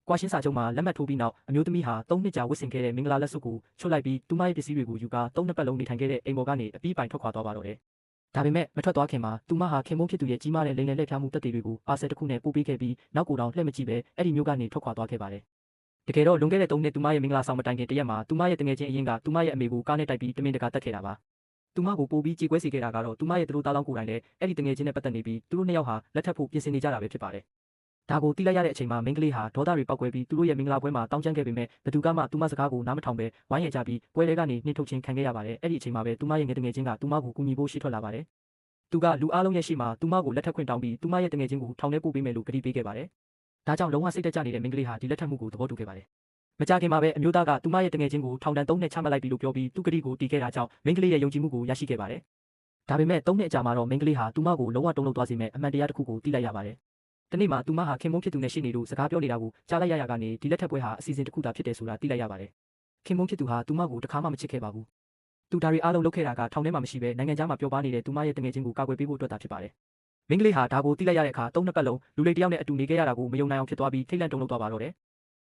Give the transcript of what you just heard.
ကွာရှင်းစာချုပ်မှာလက်မှတ်ထိုးပြီးနောက်အမျိုးသမီးဟာ3နှစ်ကြာဝတ်ဆင်ခဲ့တဲ့မင်္ဂလာလက်စွပ်ကိုချွတ်လိုက်ပြီးသူမရဲ့ပစ္စည်းတွေကိုယူကာ3နှစ်ပတ်လုံးနေထိုင်ခဲ့တဲ့အိမ်ပေါ်ကနေအပြီးပိုင်ထွက်ခွာသွားပါတော့တယ်။ဒါပေမဲ့မထွက်သွားခင်မှာသူမဟာခင်မုန်းဖြစ်သူရဲ့ကြီးမားတဲ့လိမ်လည်လှည့်ဖျားမှုတက်တွေကိုပါဆယ်တစ်ခုနဲ့ပို့ပေးခဲ့ပြီးနောက်ကိုယ်တောင်လှည့်မကြည့်ပဲအဲ့ဒီမျိုးကနေထွက်ခွာသွားခဲ့ပါတယ်။တကယ်တော့လွန်ခဲ့တဲ့3နှစ်သူမရဲ့မင်္ဂလာဆောင်မတိုင်ခင်တရက်မှာသူမရဲ့တငယ်ချင်းအရင်ကသူမရဲ့အမေကိုကားနဲ့တိုက်ပြီးတမင်တကာတက်ခဲ့တာပါ။သူမကိုပို့ပြီးကြေကွဲစေခဲ့တာကတော့သူမရဲ့သူတို့သားလောင်းကိုယ်တိုင်လည်းအဲ့ဒီတငယ်ချင်းနဲ့ပတ်သက်နေပြီးသူတို့နှစ်ယောက်ဟာလက်ထပ်ဖို့ပြင်ဆင်နေကြတာပဲဖြစ်ပါတယ်။ဒါကိုသိလိုက်ရတဲ့အချိန်မှာမိန်းကလေးဟာဒေါသတွေပောက်ကွဲပြီးသူတို့ရဲ့မင်္ဂလာပွဲမှာတောင်းကျမ်းခဲ့ပေမဲ့ဘသူကမှသူမစကားကိုနားမထောင်ပဲဝိုင်းရကြပြီးပွဲထဲကနေနှင်ထုတ်ခြင်းခံခဲ့ရပါတယ်။အဲ့ဒီအချိန်မှာပဲသူမရဲ့ငယ်တငယ်ချင်းကသူမကိုကူညီဖို့ရှေ့ထွက်လာပါတယ်။သူကလူအားလုံးရဲ့ရှေ့မှာသူမကိုလက်ထပ်ခွင့်တောင်းပြီးသူမရဲ့တငယ်ချင်းကိုထောင်ထဲပို့ပေးမယ်လို့ကတိပေးခဲ့ပါတယ်။ဒါကြောင့်လုံးဝစိတ်တက်ကြနေတဲ့မိန်းကလေးဟာဒီလက်ထပ်မှုကိုသဘောတူခဲ့ပါတယ်။မကြခင်မှာပဲအမျိုးသားကသူမရဲ့တငယ်ချင်းကိုထောင်ဒဏ်3နှစ်ချမှတ်လိုက်ပြီလို့ပြောပြီးသူကတိကိုတီးခဲ့တာကြောင့်မိန်းကလေးရဲ့ယုံကြည်မှုကိုရရှိခဲ့ပါတယ်။ဒါပေမဲ့3နှစ်အကြာမှာတော့မိန်းကလေးဟာသူမကိုလုံးဝတုံ့လှုပ်သွားစေမဲ့အမှန်တရားတစ်ခုကိုသိလိုက်ရပါတယ်။တနေ့မှာသူမဟာခင်မုန်းဖြစ်သူနဲ့ရှိနေလို့စကားပြောနေတာကိုကြားလိုက်ရကနေဒီလက်ထပ်ပွဲဟာအစီအစဉ်တစ်ခုသာဖြစ်တယ်ဆိုတာသိလိုက်ရပါတယ်။ခင်မုန်းဖြစ်သူဟာသူမကိုတခါမှမချစ်ခဲ့ပါဘူး။သူဒါတွေအားလုံးလုပ်ခဲ့တာကထောင်ထဲမှာမရှိဘဲနိုင်ငံခြားမှာပျော်ပါနေတဲ့သူမရဲ့တငယ်ချင်းကိုကာကွယ်ပေးဖို့အတွက်သာဖြစ်ပါတယ်။မိန်းကလေးဟာဒါကိုသိလိုက်ရတဲ့အခါ3နှစ်ပတ်လုံးလူလေးတယောက်နဲ့အတူနေခဲ့ရတာကိုမယုံနိုင်အောင်ဖြစ်သွားပြီးထိတ်လန့်တုန်လှုပ်သွားပါတော့တယ်